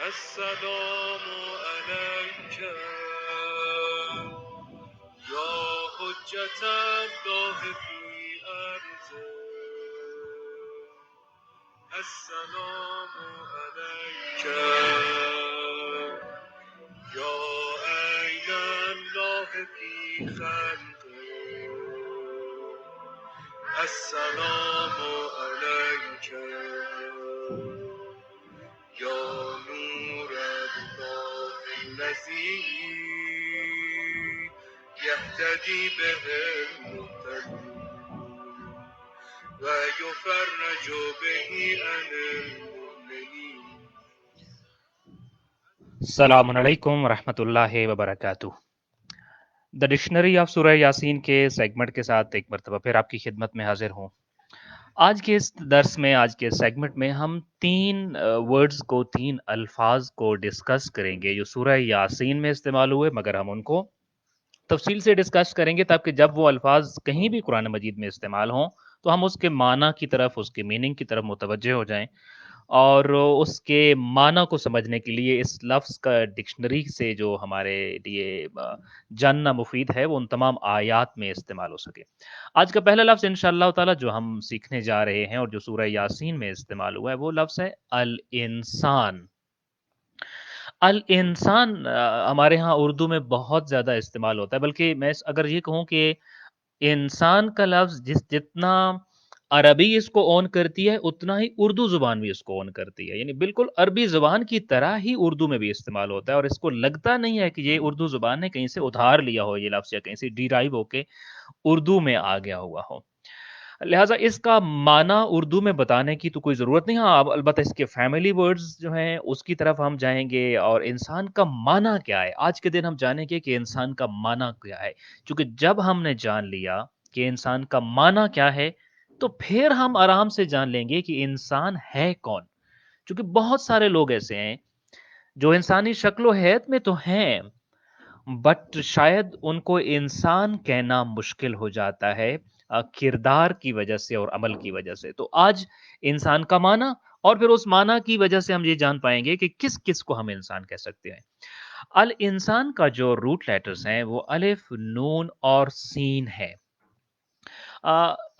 السلام عليك يا حجة الله في أرضه. السلام عليك يا عين الله في خلقه. السلام عليك يا نور الله الذي يهتدي به المهتدون ويفرج به عن المؤمنين. السلام علیکم ورحمۃ اللہ وبرکاتہ۔ دا ڈکشنری آف سورہ یاسین کے سیگمنٹ کے ساتھ ایک مرتبہ پھر آپ کی خدمت میں حاضر ہوں۔ آج کے اس درس میں، آج کے سیگمنٹ میں ہم تین الفاظ کو ڈسکس کریں گے جو سورہ یاسین میں استعمال ہوئے، مگر ہم ان کو تفصیل سے ڈسکس کریں گے تاکہ جب وہ الفاظ کہیں بھی قرآن مجید میں استعمال ہوں تو ہم اس کے معنی کی طرف، اس کے میننگ کی طرف متوجہ ہو جائیں، اور اس کے معنی کو سمجھنے کے لیے اس لفظ کا ڈکشنری سے جو ہمارے لیے جاننا مفید ہے وہ ان تمام آیات میں استعمال ہو سکے۔ آج کا پہلا لفظ انشاءاللہ تعالی جو ہم سیکھنے جا رہے ہیں اور جو سورہ یاسین میں استعمال ہوا ہے وہ لفظ ہے الانسان۔ الانسان ہمارے ہاں اردو میں بہت زیادہ استعمال ہوتا ہے، بلکہ میں اگر یہ کہوں کہ انسان کا لفظ جتنا عربی اس کو اون کرتی ہے اتنا ہی اردو زبان بھی اس کو اون کرتی ہے، یعنی بالکل عربی زبان کی طرح ہی اردو میں بھی استعمال ہوتا ہے، اور اس کو لگتا نہیں ہے کہ یہ اردو زبان نے کہیں سے ادھار لیا ہو یہ لفظ، یا کہیں سے ڈیرائیو ہو کے اردو میں آ گیا ہوا ہو۔ لہٰذا اس کا معنی اردو میں بتانے کی تو کوئی ضرورت نہیں، ہاں البتہ اس کے فیملی ورڈز جو ہیں اس کی طرف ہم جائیں گے، اور انسان کا معنی کیا ہے آج کے دن ہم جانیں گے کہ انسان کا معنی کیا ہے۔ چونکہ جب ہم نے جان لیا کہ انسان کا معنی کیا ہے تو پھر ہم آرام سے جان لیں گے کہ انسان ہے کون۔ چونکہ بہت سارے لوگ ایسے ہیں جو انسانی شکل و حیت میں تو ہیں، بٹ شاید ان کو انسان کہنا مشکل ہو جاتا ہے کردار کی وجہ سے اور عمل کی وجہ سے۔ تو آج انسان کا معنی، اور پھر اس معنی کی وجہ سے ہم یہ جان پائیں گے کہ کس کس کو ہم انسان کہہ سکتے ہیں۔ الانسان کا جو روٹ لیٹرز ہیں وہ الف، نون اور سین ہے۔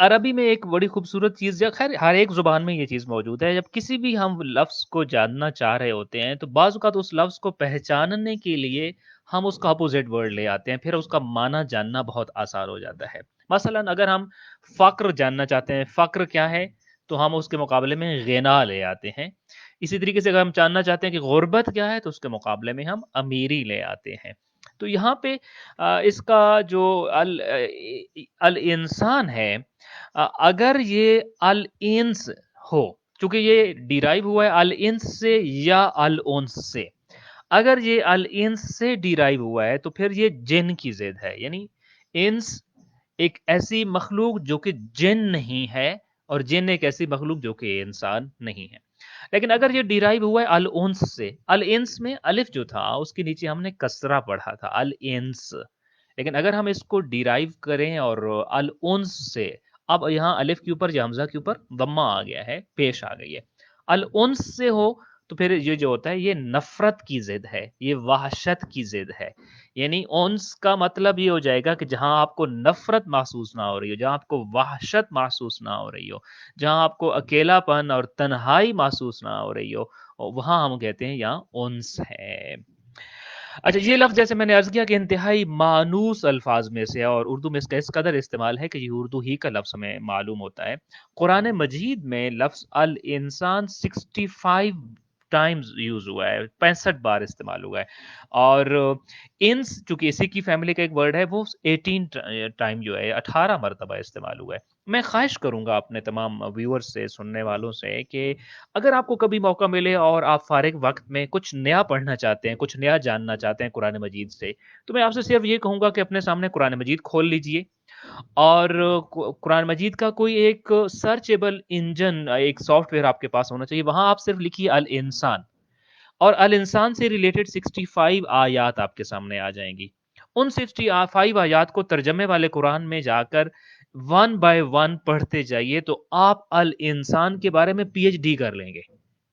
عربی میں ایک بڑی خوبصورت چیز، یا خیر ہر ایک زبان میں یہ چیز موجود ہے، جب کسی بھی ہم لفظ کو جاننا چاہ رہے ہوتے ہیں تو بعض اوقات اس لفظ کو پہچاننے کے لیے ہم اس کا اپوزٹ ورڈ لے آتے ہیں، پھر اس کا معنی جاننا بہت آسان ہو جاتا ہے۔ مثلا اگر ہم فقر جاننا چاہتے ہیں، فقر کیا ہے، تو ہم اس کے مقابلے میں غنا لے آتے ہیں۔ اسی طریقے سے اگر ہم جاننا چاہتے ہیں کہ غربت کیا ہے تو اس کے مقابلے میں ہم امیری لے آتے ہیں۔ تو یہاں پہ اس کا جو الانسان ہے، اگر یہ الانس ہو، چونکہ یہ ڈیرائیو ہوا ہے الانس سے یا الانس سے، اگر یہ الانس سے ڈیرائیو ہوا ہے تو پھر یہ جن کی ضد ہے، یعنی انس ایک ایسی مخلوق جو کہ جن نہیں ہے، اور جن ایک ایسی مخلوق جو کہ انسان نہیں ہے۔ لیکن اگر یہ ڈیرائیو ہوا ہے الانس سے، الانس میں الف جو تھا اس کے نیچے ہم نے کسرہ پڑھا تھا الانس، لیکن اگر ہم اس کو ڈیرائیو کریں اور الانس سے، اب یہاں الف کے اوپر یا حمزہ کے اوپر ضمہ آ گیا ہے، پیش آ گئی ہے، الانس سے ہو تو پھر یہ جو ہوتا ہے یہ نفرت کی ضد ہے، یہ وحشت کی ضد ہے۔ یعنی انس کا مطلب یہ ہو جائے گا کہ جہاں آپ کو نفرت محسوس نہ ہو رہی ہو، جہاں آپ کو وحشت محسوس نہ ہو رہی ہو، جہاں آپ کو اکیلا پن اور تنہائی محسوس نہ ہو رہی ہو، وہاں ہم کہتے ہیں یہاں انس ہے۔ اچھا، یہ لفظ جیسے میں نے عرض کیا کہ انتہائی مانوس الفاظ میں سے ہے، اور اردو میں اس کا اس قدر استعمال ہے کہ یہ اردو ہی کا لفظ ہمیں معلوم ہوتا ہے۔ قرآن مجید میں لفظ الانسان 65 ٹائمز یوز ہوا ہے، 65 بار استعمال ہوا ہے، اور انس چونکہ اسی کی فیملی کا ایک ورڈ ہے وہ 18 ٹائم جو ہے 18 مرتبہ استعمال ہوا ہے۔ میں خواہش کروں گا اپنے تمام ویورز سے، سننے والوں سے، کہ اگر آپ کو کبھی موقع ملے اور آپ فارغ وقت میں کچھ نیا پڑھنا چاہتے ہیں، کچھ نیا جاننا چاہتے ہیں قرآن مجید سے، تو میں آپ سے صرف یہ کہوں گا کہ اپنے سامنے قرآن مجید کھول لیجئے، اور قرآن مجید کا کوئی ایک سرچیبل انجن، ایک سافٹ ویئر آپ کے پاس ہونا چاہیے، وہاں آپ صرف لکھیے الانسان، اور الانسان سے ریلیٹڈ 65 آیات آپ کے سامنے آ جائیں گی۔ ان 65 آیات کو ترجمے والے قرآن میں جا کر ون بائی ون پڑھتے جائیے تو آپ الانسان کے بارے میں پی ایچ ڈی کر لیں گے۔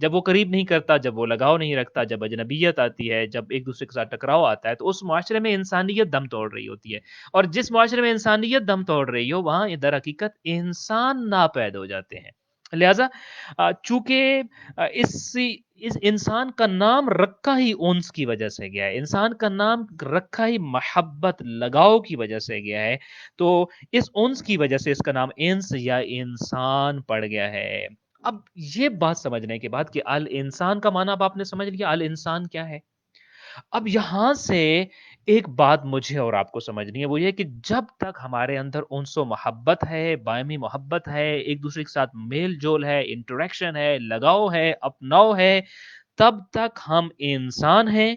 جب وہ قریب نہیں کرتا، جب وہ لگاؤ نہیں رکھتا، جب اجنبیت آتی ہے، جب ایک دوسرے کے ساتھ ٹکراؤ آتا ہے، تو اس معاشرے میں انسانیت دم توڑ رہی ہوتی ہے، اور جس معاشرے میں انسانیت دم توڑ رہی ہو وہاں در حقیقت انسان ناپید ہو جاتے ہیں۔ لہذا چونکہ اس انسان کا نام رکھا ہی انس کی وجہ سے گیا ہے، انسان کا نام رکھا ہی محبت لگاؤ کی وجہ سے گیا ہے، تو اس انس کی وجہ سے اس کا نام انس یا انسان پڑ گیا ہے۔ اب یہ بات سمجھنے کے بعد کہ الانسان کا معنی اب آپ نے سمجھ لیا، الانسان کیا ہے؟ اب یہاں سے ایک بات مجھے اور آپ کو سمجھنی ہے، وہ یہ کہ جب تک ہمارے اندر انس و محبت ہے، باہمی محبت ہے، ایک دوسرے کے ساتھ میل جول ہے، انٹریکشن ہے، لگاؤ ہے، اپناؤ ہے، تب تک ہم انسان ہیں۔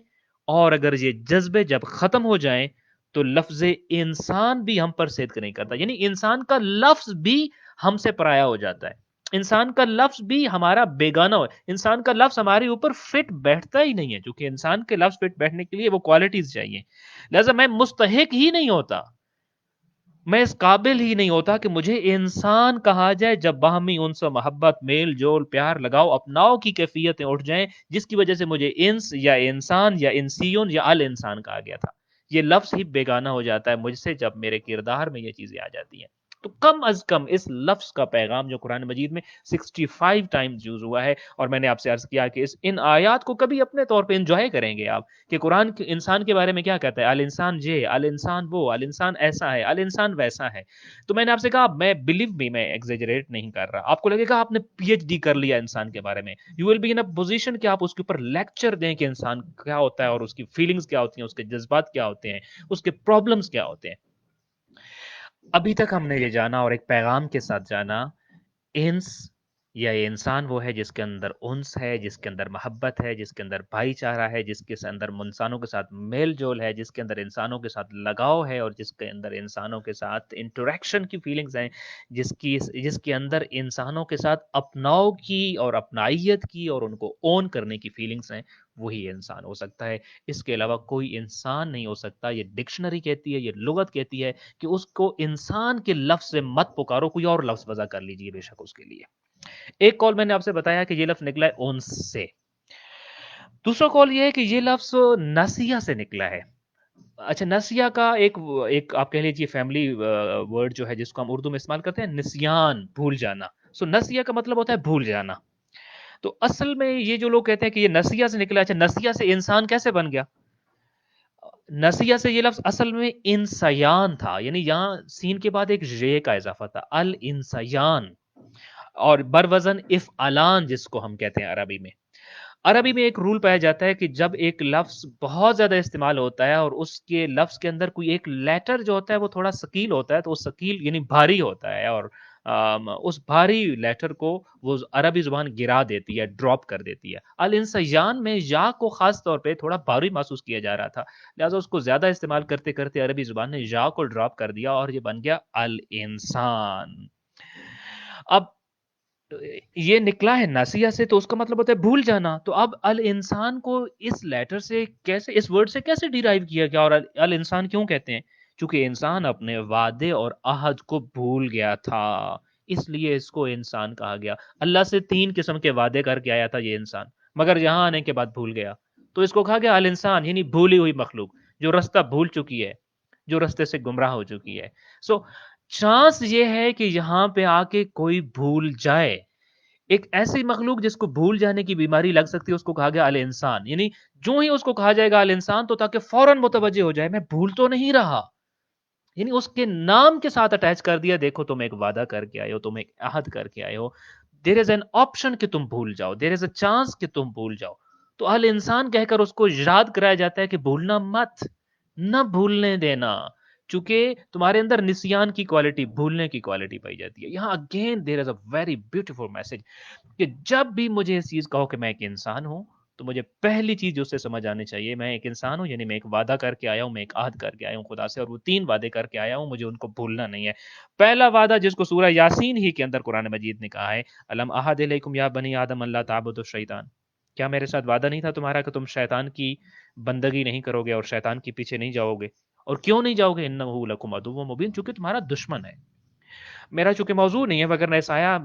اور اگر یہ جذبے جب ختم ہو جائیں تو لفظ انسان بھی ہم پر صدق نہیں کرتا، یعنی انسان کا لفظ بھی ہم سے پرایا ہو جاتا ہے، انسان کا لفظ بھی ہمارا بیگانہ ہو، انسان کا لفظ ہمارے اوپر فٹ بیٹھتا ہی نہیں ہے، کیونکہ انسان کے لفظ فٹ بیٹھنے کے لیے وہ کوالٹیز چاہیے، لہذا میں مستحق ہی نہیں ہوتا، میں اس قابل ہی نہیں ہوتا کہ مجھے انسان کہا جائے جب باہمی انس و محبت، میل جول، پیار لگاؤ، اپناؤ کی کیفیتیں اٹھ جائیں، جس کی وجہ سے مجھے انس یا انسان یا انسیون یا الانسان کہا گیا تھا۔ یہ لفظ ہی بیگانہ ہو جاتا ہے مجھ سے جب میرے کردار میں یہ چیزیں آ جاتی ہیں۔ تو کم از کم اس لفظ کا پیغام جو قرآن مجید میں 65 ٹائمز یوز ہوا ہے، اور میں نے آپ سے عرض کیا کہ ان آیات کو کبھی اپنے طور پہ انجوائے کریں گے آپ، کہ قرآن انسان کے بارے میں کیا کہتا ہے، الانسان یہ، الانسان وہ، الانسان ایسا ہے، الانسان ویسا ہے۔ تو میں نے آپ سے کہا، میں بلیو می، میں ایگزیجریٹ نہیں کر رہا، آپ کو لگے گا آپ نے پی ایچ ڈی کر لیا انسان کے بارے میں، you will be in a position کہ آپ اس کے اوپر لیکچر دیں کہ انسان کیا ہوتا ہے، اور اس کی فیلنگز کیا ہوتی ہیں، اس کے جذبات کیا ہوتے ہیں، اس کے پرابلمز کیا ہوتے ہیں۔ ابھی تک ہم نے یہ جانا اور ایک پیغام کے ساتھ جانا، انس یا یہ انسان وہ ہے جس کے اندر انس ہے، جس کے اندر محبت ہے، جس کے اندر بھائی چارہ ہے، جس کے اندر انسانوں کے ساتھ میل جول ہے، جس کے اندر انسانوں کے ساتھ لگاؤ ہے، اور جس کے اندر انسانوں کے ساتھ انٹریکشن کی فیلنگز ہیں، جس کے اندر انسانوں کے ساتھ اپناؤ کی اور اپنائیت کی اور ان کو اون کرنے کی فیلنگز ہیں، وہی انسان ہو سکتا ہے۔ اس کے علاوہ کوئی انسان نہیں ہو سکتا۔ یہ ڈکشنری کہتی ہے، یہ لغت کہتی ہے کہ اس کو انسان کے لفظ سے مت پکارو، کوئی اور لفظ وضع کر لیجئے بے شک اس کے لیے۔ ایک کال میں نے آپ سے بتایا کہ یہ لفظ نکلا ہے اونس سے، دوسرا کال یہ ہے کہ یہ لفظ نسیہ سے نکلا ہے۔ اچھا، نسیہ کا ایک آپ کہہ لیجیے فیملی ورڈ جو ہے جس کو ہم اردو میں استعمال کرتے ہیں، نسیان، بھول جانا۔ سو نسیہ کا مطلب ہوتا ہے بھول جانا۔ تو اصل میں یہ جو لوگ کہتے ہیں کہ یہ نسیہ سے نکلا، اچھا نسیہ سے انسان کیسے بن گیا؟ نسیہ سے یہ لفظ اصل میں انسیان تھا، یعنی یہاں سین کے بعد ایک ر کا اضافہ تھا، الانسیان، اور بروزن افعلان جس کو ہم کہتے ہیں عربی میں۔ عربی میں ایک رول پایا جاتا ہے کہ جب ایک لفظ بہت زیادہ استعمال ہوتا ہے اور اس کے لفظ کے اندر کوئی ایک لیٹر جو ہوتا ہے وہ تھوڑا ثقیل ہوتا ہے، تو وہ ثقیل یعنی بھاری ہوتا ہے، اور اس بھاری لیٹر کو وہ عربی زبان گرا دیتی ہے، ڈراپ کر دیتی ہے۔ الانسیان میں یا کو خاص طور پہ تھوڑا بھاری محسوس کیا جا رہا تھا، لہٰذا اس کو زیادہ استعمال کرتے کرتے عربی زبان نے یا کو ڈراپ کر دیا اور یہ بن گیا الانسان۔ اب یہ نکلا ہے ناسیہ سے، تو اس کا مطلب ہوتا ہے بھول جانا۔ تو اب الانسان کو اس لیٹر سے کیسے، اس ورڈ سے کیسے ڈیرائیو کیا گیا، اور الانسان کیوں کہتے ہیں؟ چونکہ انسان اپنے وعدے اور عہد کو بھول گیا تھا، اس لیے اس کو انسان کہا گیا۔ اللہ سے 3 قسم کے وعدے کر کے آیا تھا یہ انسان، مگر یہاں آنے کے بعد بھول گیا، تو اس کو کہا گیا الانسان، یعنی بھولی ہوئی مخلوق، جو رستہ بھول چکی ہے، جو رستے سے گمراہ ہو چکی ہے۔ سو چانس یہ ہے کہ یہاں پہ آ کے کوئی بھول جائے، ایک ایسی مخلوق جس کو بھول جانے کی بیماری لگ سکتی ہے، اس کو کہا گیا الانسان، یعنی جو ہی اس کو کہا جائے گا الانسان تو تاکہ فوراً متوجہ ہو جائے میں بھول تو نہیں رہا، یعنی اس کے نام کے ساتھ اٹیچ کر دیا، دیکھو تم ایک وعدہ کر کے آئے ہو، تم ایک عہد کر کے آئے ہو، دیر از این آپشن کہ تم بھول جاؤ، دیر از اے چانس کہ تم بھول جاؤ، تو الانسان کہہ کر اس کو یاد کرایا جاتا ہے کہ بھولنا مت، نہ بھولنے دینا، چونکہ تمہارے اندر نسیان کی کوالٹی، بھولنے کی کوالٹی پائی جاتی ہے۔ یہاں again there is a very beautiful message کہ جب بھی مجھے اس چیز کہو کہ میں ایک انسان ہوں، تو مجھے پہلی چیز جو اس سے سمجھ آنی چاہیے، میں ایک انسان ہوں، یعنی میں ایک وعدہ کر کے آیا ہوں، میں ایک عہد کر کے آیا ہوں خدا سے، اور وہ 3 وعدے کر کے آیا ہوں، مجھے ان کو بھولنا نہیں ہے۔ پہلا وعدہ جس کو سورہ یاسین ہی کے اندر قرآن مجید نے کہا ہے، الم اعہد الیکم یا بنی آدم اللہ تعبدوا الشیطان، کیا میرے ساتھ وعدہ نہیں تھا تمہارا کہ تم شیطان کی بندگی نہیں کرو گے اور شیطان کے پیچھے نہیں جاؤ گے؟ اور کیوں نہیں جاؤ گے؟ انہ لکم عدو مبین، چونکہ تمہارا دشمن ہے۔ میرا چونکہ موضوع نہیں ہے مگر ایسا آیا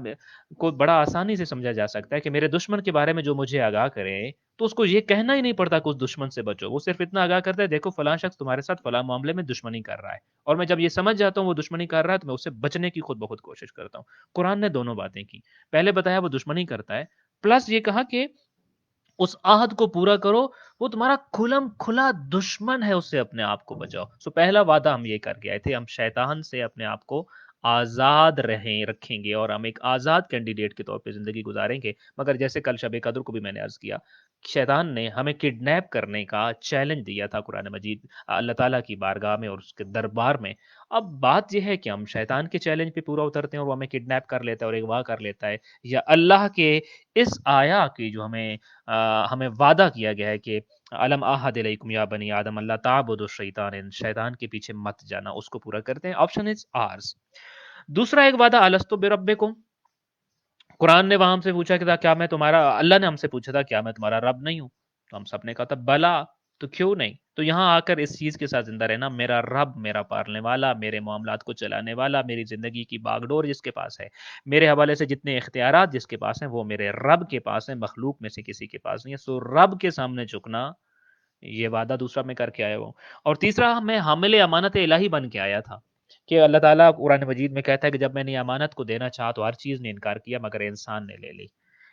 کو بڑا آسانی سے سمجھا جا سکتا ہے کہ میرے دشمن کے بارے میں جو مجھے آگاہ کرے تو اس کو یہ کہنا ہی نہیں پڑتا کہ اس دشمن سے بچو، وہ صرف اتنا آگاہ کرتا ہے دیکھو فلاں شخص تمہارے ساتھ فلاں معاملے میں دشمنی کر رہا ہے، اور میں جب یہ سمجھ جاتا ہوں وہ دشمنی کر رہا ہے تو میں اس سے بچنے کی خود بخود کوشش کرتا ہوں۔ قرآن نے دونوں باتیں کی، پہلے بتایا وہ دشمنی کرتا ہے، پلس یہ کہا کہ اس عہد کو پورا کرو، وہ تمہارا کھلم کھلا دشمن ہے، اس سے اپنے آپ کو بچاؤ۔ سو پہلا وعدہ ہم یہ کر کے آئے تھے، ہم شیطان سے اپنے آپ کو آزاد رکھیں گے اور ہم ایک آزاد کینڈیڈیٹ کے طور پہ زندگی گزاریں گے، مگر جیسے کل شب قدر کو بھی میں نے عرض کیا، شیطان نے ہمیں کڈنیپ کرنے کا چیلنج دیا تھا قرآن مجید اللہ تعالیٰ کی بارگاہ میں اور اس کے دربار میں۔ اب بات یہ ہے کہ ہم شیطان کے چیلنج پہ پورا اترتے ہیں اور وہ ہمیں کڈنیپ کر لیتا ہے اور اغوا کر لیتا ہے، یا اللہ کے اس آیا کی جو ہمیں وعدہ کیا گیا ہے کہ علم احد علیکم یا بنی آدم اللہ تعبدوا الشیطان، شیطان کے پیچھے مت جانا، اس کو پورا کرتے ہیں۔ آپشن از آرز۔ دوسرا ایک وعدہ الستو بربکم، قرآن نے وہاں ہم سے پوچھا کہ کیا میں تمہارا، اللہ نے ہم سے پوچھا تھا کیا میں تمہارا رب نہیں ہوں، تو ہم سب نے کہا تھا بلا، تو کیوں نہیں؟ تو یہاں آ کر اس چیز کے ساتھ زندہ رہنا، میرا رب میرا پالنے والا، میرے معاملات کو چلانے والا، میری زندگی کی باغ ڈور جس کے پاس ہے، میرے حوالے سے جتنے اختیارات جس کے پاس ہیں وہ میرے رب کے پاس ہیں، مخلوق میں سے کسی کے پاس نہیں ہے۔ سو رب کے سامنے جھکنا، یہ وعدہ دوسرا میں کر کے آیا ہوں۔ اور تیسرا میں حامل امانت الہی بن کے آیا تھا کہ اللہ تعالیٰ قرآن مجید میں کہتا ہے کہ جب میں نے امانت کو دینا چاہا تو ہر چیز نے انکار کیا مگر انسان نے لے لی۔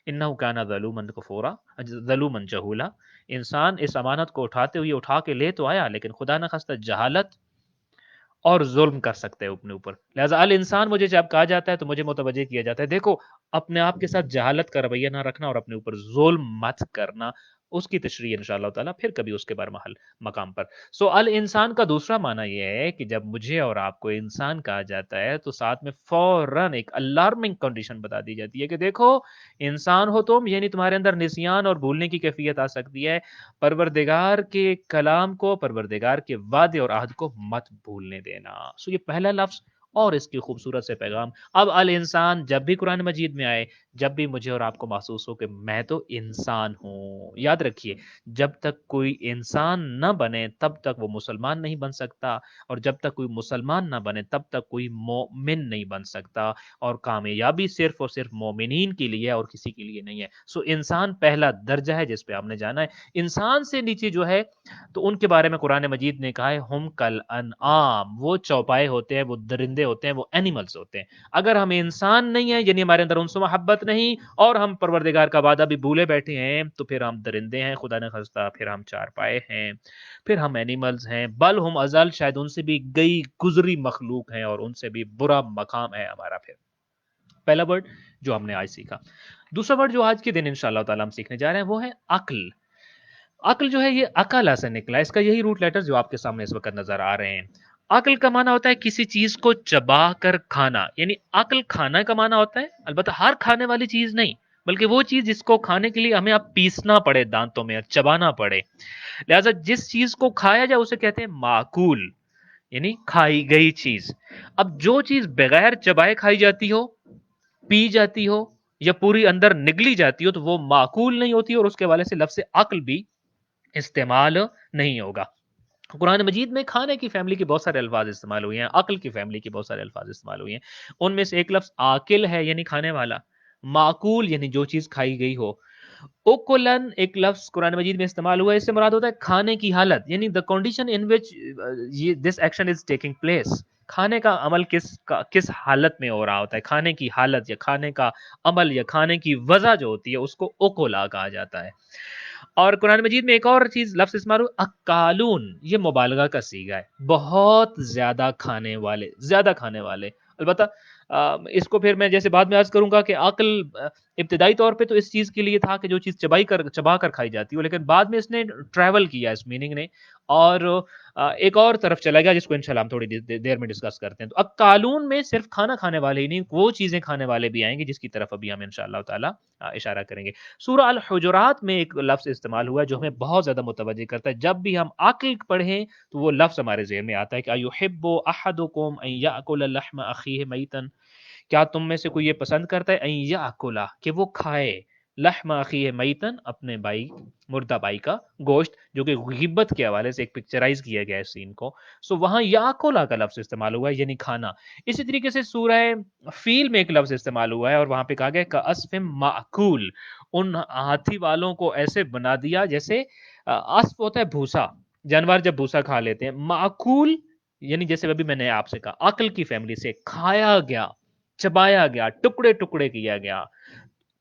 انہ کان ظلوما کفورا، ظلوما جہولا، انسان اس امانت کو اٹھاتے ہوئے اٹھا کے لے تو آیا لیکن خدا نخواستہ جہالت اور ظلم کر سکتے ہیں اپنے اوپر، لہٰذا الانسان مجھے جب کہا جاتا ہے تو مجھے متوجہ کیا جاتا ہے دیکھو اپنے آپ کے ساتھ جہالت کا رویہ نہ رکھنا اور اپنے اوپر ظلم مت کرنا، اس کی تشریح انشاءاللہ تعالیٰ پھر کبھی اس کے بار محل مقام پر۔ سو الانسان کا دوسرا معنی یہ ہے کہ جب مجھے اور آپ کو انسان کہا جاتا ہے تو ساتھ میں فوراً ایک الارمنگ کنڈیشن بتا دی جاتی ہے کہ دیکھو انسان ہو تم، یعنی تمہارے اندر نسیان اور بھولنے کی کیفیت آ سکتی ہے، پروردگار کے کلام کو، پروردگار کے وعدے اور عہد کو مت بھولنے دینا۔ سو یہ پہلا لفظ اور اس کی خوبصورت سے پیغام۔ اب الانسان جب بھی قرآن مجید میں آئے، جب بھی مجھے اور آپ کو محسوس ہو کہ میں تو انسان ہوں، یاد رکھیے جب تک کوئی انسان نہ بنے تب تک وہ مسلمان نہیں بن سکتا، اور جب تک کوئی مسلمان نہ بنے تب تک کوئی مومن نہیں بن سکتا، اور کامیابی صرف اور صرف مومنین کے لیے اور کسی کے لیے نہیں ہے۔ سو انسان پہلا درجہ ہے جس پہ آپ نے جانا ہے۔ انسان سے نیچے جو ہے تو ان کے بارے میں قرآن مجید نے کہا ہے ہم کل انعام، وہ چوپائے ہوتے ہیں، وہ درندے ہوتے ہیں، وہ اینیملز ہوتے ہیں۔ اگر ہم انسان نہیں ہیں یعنی ہمارے اندر انس و محبت نہیں اور ہم پروردگار کا وعدہ بھی بھولے بیٹھے ہیں تو پھر ہم درندے ہیں، خدا نہ خواستہ پھر ہم چارپائے ہیں، پھر ہم اینیملز ہیں، بل ہم ازل، شاید ان سے بھی گئی گزری مخلوق ہیں اور ان سے بھی برا مقام ہے ہمارا۔ پھر پہلا ورڈ جو ہم نے آج سیکھا۔ دوسرا ورڈ جو آج کے دن انشاءاللہ تعالی ہم سیکھنے جا رہے ہیں وہ ہے عقل۔ عقل جو ہے یہ عقل سے نکلا ہے، اس کا یہی روٹ لیٹر جو آپ کے سامنے اس وقت نظر آ رہے ہیں۔ عقل کا معنی ہوتا ہے کسی چیز کو چبا کر کھانا، یعنی عقل کھانا کا معنی ہوتا ہے، البتہ ہر کھانے والی چیز نہیں بلکہ وہ چیز جس کو کھانے کے لیے ہمیں اب پیسنا پڑے دانتوں میں، چبانا پڑے، لہذا جس چیز کو کھایا جائے اسے کہتے ہیں معقول، یعنی کھائی گئی چیز۔ اب جو چیز بغیر چبائے کھائی جاتی ہو، پی جاتی ہو یا پوری اندر نگلی جاتی ہو تو وہ معقول نہیں ہوتی، اور اس کے حوالے سے لفظ عقل بھی استعمال نہیں ہوگا۔ قرآن مجید میں کھانے کی فیملی کے بہت سارے الفاظ استعمال ہوئے ہیں، عقل کی فیملی کے بہت سارے الفاظ استعمال ہوئے ہیں، ان میں سے ایک لفظ عاقل ہے یعنی کھانے والا، معقول یعنی جو چیز کھائی گئی ہو، اوکولن ایک لفظ قرآن مجید میں استعمال ہوا ہے، اس سے مراد ہوتا ہے کھانے کی حالت، یعنی the condition in which this action is taking place، کھانے کا عمل کس حالت میں ہو رہا ہوتا ہے، کھانے کی حالت یا کھانے کا عمل یا کھانے کی وجہ جو ہوتی ہے اس کو اوکولا کہا جاتا ہے۔ اور قرآن مجید میں ایک اور چیز لفظ استعمال ہوا اکالون، یہ مبالغہ کا صیغہ ہے، بہت زیادہ کھانے والے، زیادہ کھانے والے۔ البتہ اس کو پھر میں جیسے بعد میں عرض کروں گا کہ عقل ابتدائی طور پہ تو اس چیز کے لیے تھا کہ جو چیز چبا کر کھائی جاتی ہو، لیکن بعد میں اس نے ٹریول کیا اس میننگ نے اور ایک اور طرف چلا گیا جس کو انشاءاللہ ہم تھوڑی دیر میں ڈسکس کرتے ہیں۔ تو اب قالون میں صرف کھانا کھانے والے ہی نہیں، وہ چیزیں کھانے والے بھی آئیں گے جس کی طرف ابھی ہم انشاءاللہ تعالی اشارہ کریں گے۔ سورہ الحجرات میں ایک لفظ استعمال ہوا ہے جو ہمیں بہت زیادہ متوجہ کرتا ہے، جب بھی ہم عقل پڑھیں تو وہ لفظ ہمارے ذہن میں آتا ہے کہ ایحب احدکم ان یاکل لحم اخیہ میتا، کیا تم میں سے کوئی یہ پسند کرتا ہے ان یاکل کہ وہ کھائے لحم اخیہ میتن، اپنے بھائی مردہ بھائی کا گوشت، جو کہ غیبت کے حوالے سے ایک پکچرائز کیا گیا ہے سین کو. سو وہاں یاکولا کا لفظ استعمال ہوا ہے، یعنی کھانا. اسی طریقے سے سورہ فیل میں ایک لفظ استعمال ہوا ہے اور وہاں پہ کہا گیا کاسف معقول، ان ہاتھی والوں کو ایسے بنا دیا جیسے اسف ہوتا ہے بھوسا، جانور جب بھوسا کھا لیتے ہیں. معقول یعنی جیسے ابھی میں نے آپ سے کہا عقل کی فیملی سے کھایا گیا، چبایا گیا، ٹکڑے ٹکڑے کیا گیا.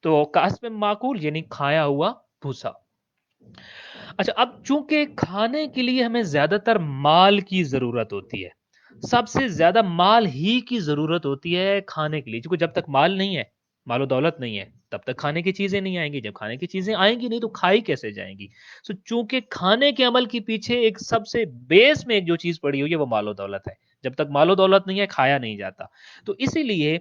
تو کاسب معقول یعنی کھایا ہوا بھوسا. اچھا، اب چونکہ کھانے کے لیے ہمیں زیادہ تر مال کی ضرورت ہوتی ہے، سب سے زیادہ مال ہی کی ضرورت ہوتی ہے کھانے کے لیے، کیونکہ جب تک مال نہیں ہے، مال و دولت نہیں ہے، تب تک کھانے کی چیزیں نہیں آئیں گی. جب کھانے کی چیزیں آئیں گی نہیں تو کھائی کیسے جائیں گی؟ سو چونکہ کھانے کے عمل کے پیچھے ایک سب سے بیس میں ایک جو چیز پڑی ہوئی ہے وہ مال و دولت ہے. جب تک مال و دولت نہیں ہے کھایا نہیں جاتا. تو اسی لیے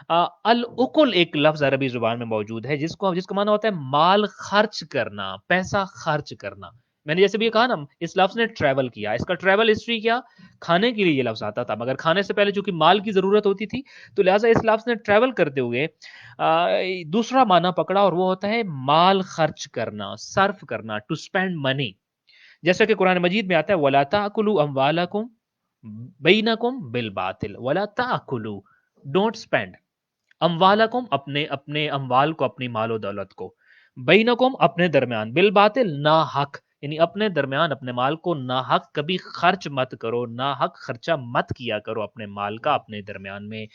العقل ایک لفظ عربی زبان میں موجود ہے جس کا معنی ہوتا ہے مال خرچ کرنا، پیسہ خرچ کرنا. میں نے جیسے بھی کہا نا، اس لفظ نے ٹریول کیا، اس کا ٹریول ہسٹری کیا، کھانے کے لیے یہ لفظ آتا تھا، مگر کھانے سے پہلے چونکہ مال کی ضرورت ہوتی تھی تو لہٰذا اس لفظ نے ٹریول کرتے ہوئے دوسرا معنی پکڑا، اور وہ ہوتا ہے مال خرچ کرنا، صرف کرنا، ٹو اسپینڈ منی. جیسا کہ قرآن مجید میں آتا ہے وَلَا تَأْكُلُوا أَمْوَالَكُمْ بَيْنَكُمْ بِالْبَاطِلِ وَلَا تَأْكُلُوا، ڈونٹ اسپینڈ اموالکم، اپنے اموال کو، اپنی مال و دولت کو، بینکم اپنے درمیان، بالباطل نا حق، یعنی اپنے درمیان اپنے مال کو نا حق کبھی خرچ مت کرو، نا حق خرچہ مت کیا کرو اپنے مال کا اپنے درمیان میں،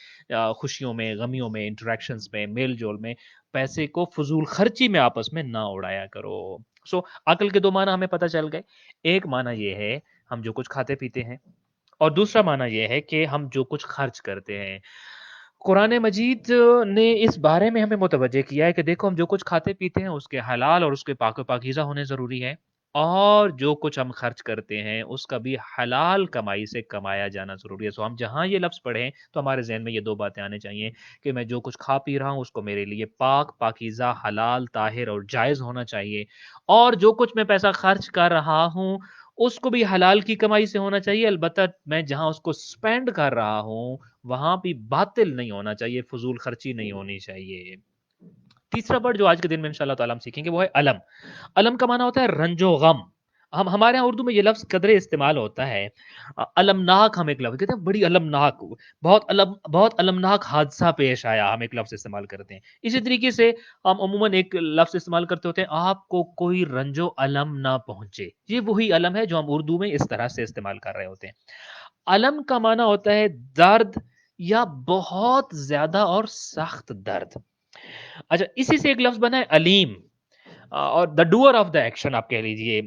خوشیوں میں، غمیوں میں، انٹریکشنز میں، میل جول میں، پیسے کو فضول خرچی میں آپس میں نہ اڑایا کرو. سو عقل کے دو معنی ہمیں پتہ چل گئے. ایک معنی یہ ہے ہم جو کچھ کھاتے پیتے ہیں، اور دوسرا معنی یہ ہے کہ ہم جو کچھ خرچ کرتے ہیں. قرآن مجید نے اس بارے میں ہمیں متوجہ کیا ہے کہ دیکھو ہم جو کچھ کھاتے پیتے ہیں اس کے حلال اور اس کے پاک و پاکیزہ ہونے ضروری ہے، اور جو کچھ ہم خرچ کرتے ہیں اس کا بھی حلال کمائی سے کمایا جانا ضروری ہے. سو ہم جہاں یہ لفظ پڑھیں تو ہمارے ذہن میں یہ دو باتیں آنے چاہیے کہ میں جو کچھ کھا پی رہا ہوں اس کو میرے لیے پاک، پاکیزہ، حلال، طاہر اور جائز ہونا چاہیے، اور جو کچھ میں پیسہ خرچ کر رہا ہوں اس کو بھی حلال کی کمائی سے ہونا چاہیے. البتہ میں جہاں اس کو سپینڈ کر رہا ہوں وہاں بھی باطل نہیں ہونا چاہیے، فضول خرچی نہیں ہونی چاہیے. تیسرا ورڈ جو آج کے دن میں انشاءاللہ تعالیٰ ہم سیکھیں گے وہ ہے علم. علم کا معنی ہوتا ہے رنج و غم. ہمارے یہاں اردو میں یہ لفظ قدرے استعمال ہوتا ہے. المناک ہم ایک لفظ کہتے ہیں، بڑی المناک، بہت المناک حادثہ پیش آیا، ہم ایک لفظ استعمال کرتے ہیں. اسی طریقے سے ہم عموماً ایک لفظ استعمال کرتے ہوتے ہیں آپ کو کوئی رنج و علم نہ پہنچے. یہ وہی علم ہے جو ہم اردو میں اس طرح سے استعمال کر رہے ہوتے ہیں. علم کا معنی ہوتا ہے درد یا بہت زیادہ اور سخت درد. اچھا، اسی سے ایک لفظ بنا ہے علیم، اور دا ڈوئر آف دا ایکشن آپ کہہ لیجئے.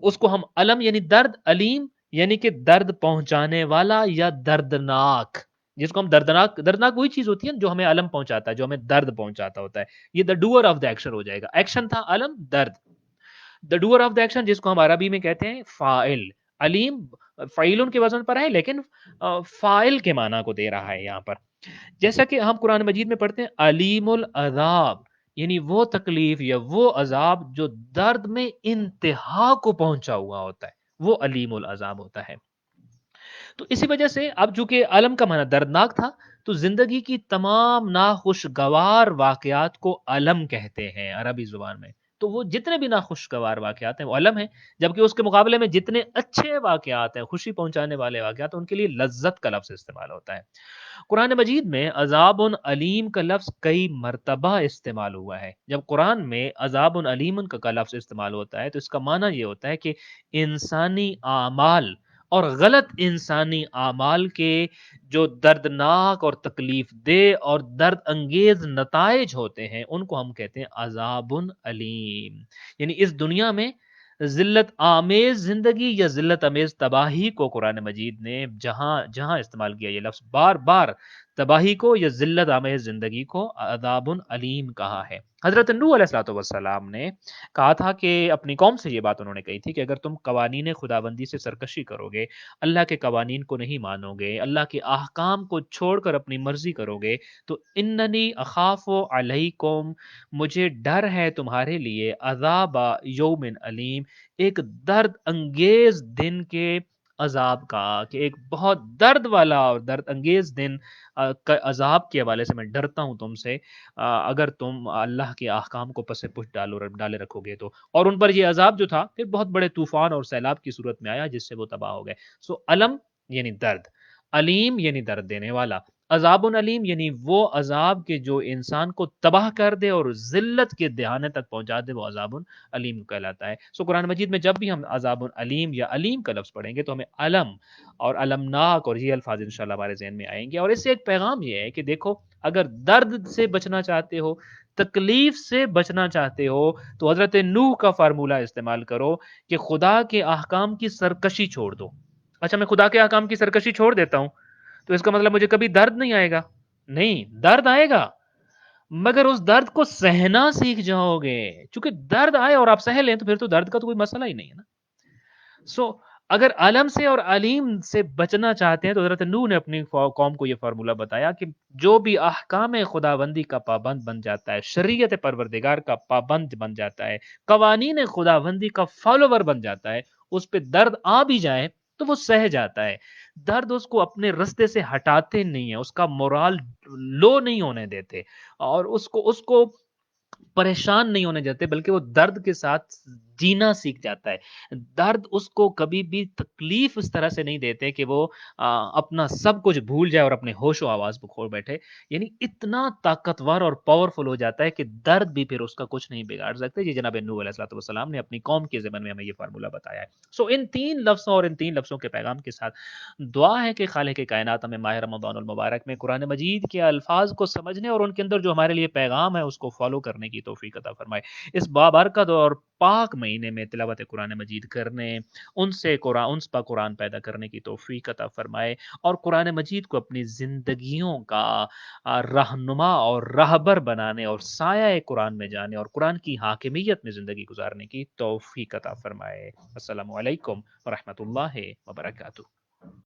اس کو ہم علم یعنی درد، علیم یعنی کہ درد پہنچانے والا یا دردناک. جس کو ہم دردناک وہی چیز ہوتی ہے جو ہمیں علم پہنچاتا ہے، جو ہمیں درد پہنچاتا ہوتا ہے. یہ دا ڈوئر آف دا ایکشن ہو جائے گا. ایکشن تھا علم، درد. دا ڈوئر آف دا ایکشن جس کو ہم عربی میں کہتے ہیں فاعل. علیم فعیلن کے وزن پر ہے لیکن فاعل کے معنی کو دے رہا ہے یہاں پر. جیسا کہ ہم قرآن مجید میں پڑھتے ہیں علیم العذاب، یعنی وہ تکلیف یا وہ عذاب جو درد میں انتہا کو پہنچا ہوا ہوتا ہے، وہ علیم العذاب ہوتا ہے. تو اسی وجہ سے اب چونکہ علم کا معنی دردناک تھا تو زندگی کی تمام ناخوشگوار واقعات کو علم کہتے ہیں عربی زبان میں. تو وہ جتنے بھی ناخوشگوار واقعات ہیں وہ علم ہیں، جبکہ اس کے مقابلے میں جتنے اچھے واقعات ہیں، خوشی پہنچانے والے واقعات، ان کے لیے لذت کا لفظ استعمال ہوتا ہے. قرآن مجید میں عذاب علیم کا لفظ کئی مرتبہ استعمال ہوا ہے. جب قرآن میں عذاب علیم کا لفظ استعمال ہوتا ہے تو اس کا معنی یہ ہوتا ہے کہ انسانی اعمال اور غلط انسانی اعمال کے جو دردناک اور تکلیف دہ اور درد انگیز نتائج ہوتے ہیں ان کو ہم کہتے ہیں عذاب علیم. یعنی اس دنیا میں ذلت آمیز زندگی یا ذلت آمیز تباہی کو قرآن مجید نے جہاں استعمال کیا یہ لفظ بار بار، تباہی کو یا ذلت آمیز زندگی کو عذاب علیم کہا ہے. حضرت نوح علیہ الصلوۃ والسلام نے کہا تھا کہ اپنی قوم سے یہ بات انہوں نے کہی تھی کہ اگر تم قوانین خداوندی سے سرکشی کرو گے، اللہ کے قوانین کو نہیں مانو گے، اللہ کے احکام کو چھوڑ کر اپنی مرضی کرو گے، تو اننی اخاف علیکم، مجھے ڈر ہے تمہارے لیے، عذاب یوم علیم، ایک درد انگیز دن کے عذاب کا کہ ایک بہت درد والا اور درد انگیز دن عذاب کے حوالے سے میں ڈرتا ہوں تم سے اگر تم اللہ کے احکام کو پس پش ڈالے رکھو گے تو. اور ان پر یہ عذاب جو تھا پھر بہت بڑے طوفان اور سیلاب کی صورت میں آیا جس سے وہ تباہ ہو گئے. سو علم یعنی درد، علیم یعنی درد دینے والا، عذاب علیم یعنی وہ عذاب کے جو انسان کو تباہ کر دے اور ذلت کے دہانے تک پہنچا دے، وہ عذاب علیم کہلاتا ہے. سو قرآن مجید میں جب بھی ہم عذاب علیم یا علیم کا لفظ پڑھیں گے تو ہمیں علم اور المناک اور یہ الفاظ انشاءاللہ ہمارے ذہن میں آئیں گے. اور اس سے ایک پیغام یہ ہے کہ دیکھو اگر درد سے بچنا چاہتے ہو، تکلیف سے بچنا چاہتے ہو، تو حضرت نوح کا فارمولہ استعمال کرو کہ خدا کے احکام کی سرکشی چھوڑ دو. اچھا میں خدا کے احکام کی سرکشی چھوڑ دیتا ہوں تو اس کا مطلب مجھے کبھی درد نہیں آئے گا؟ نہیں، درد آئے گا، مگر اس درد کو سہنا سیکھ جاؤ گے. چونکہ درد آئے اور آپ سہ لیں تو پھر تو درد کا تو کوئی مسئلہ ہی نہیں ہے نا. سو اگر علم سے اور علیم سے بچنا چاہتے ہیں تو حضرت نوح نے اپنی قوم کو یہ فارمولہ بتایا کہ جو بھی احکام خداوندی کا پابند بن جاتا ہے، شریعت پروردگار کا پابند بن جاتا ہے، قوانین خداوندی کا فالوور بن جاتا ہے، اس پہ درد آ بھی جائے تو وہ سہ جاتا ہے. درد اس کو اپنے رستے سے ہٹاتے نہیں ہیں، اس کا مورال لو نہیں ہونے دیتے اور اس کو پریشان نہیں ہونے دیتے، بلکہ وہ درد کے ساتھ جینا سیکھ جاتا ہے. درد اس کو کبھی بھی تکلیف اس طرح سے نہیں دیتے کہ وہ اپنا سب کچھ بھول جائے اور اپنے ہوش و آواز کو کھو بیٹھے. یعنی اتنا طاقتور اور پاورفل ہو جاتا ہے کہ درد بھی پھر اس کا کچھ نہیں بگاڑ سکتے. یہ جناب نوح علیہ الصلوۃ والسلام نے اپنی قوم کے زمن میں ہمیں یہ فارمولہ بتایا ہے. سو ان تین لفظوں اور ان تین لفظوں کے پیغام کے ساتھ دعا ہے کہ خالق کائنات ہمیں ماہ رمضان المبارک میں قرآن مجید کے الفاظ کو سمجھنے اور ان کے اندر جو ہمارے لیے پیغام ہے اس کو فالو کرنے کی توفیق عطا فرمائے. اس بابرکت اور پاک مہینے میں تلاوت قرآن مجید کرنے، ان پر قرآن پیدا کرنے کی توفیق عطا فرمائے اور قرآن مجید کو اپنی زندگیوں کا رہنما اور راہبر بنانے اور سایہ قرآن میں جانے اور قرآن کی حاکمیت میں زندگی گزارنے کی توفیق عطا فرمائے. السلام علیکم ورحمۃ اللہ وبرکاتہ.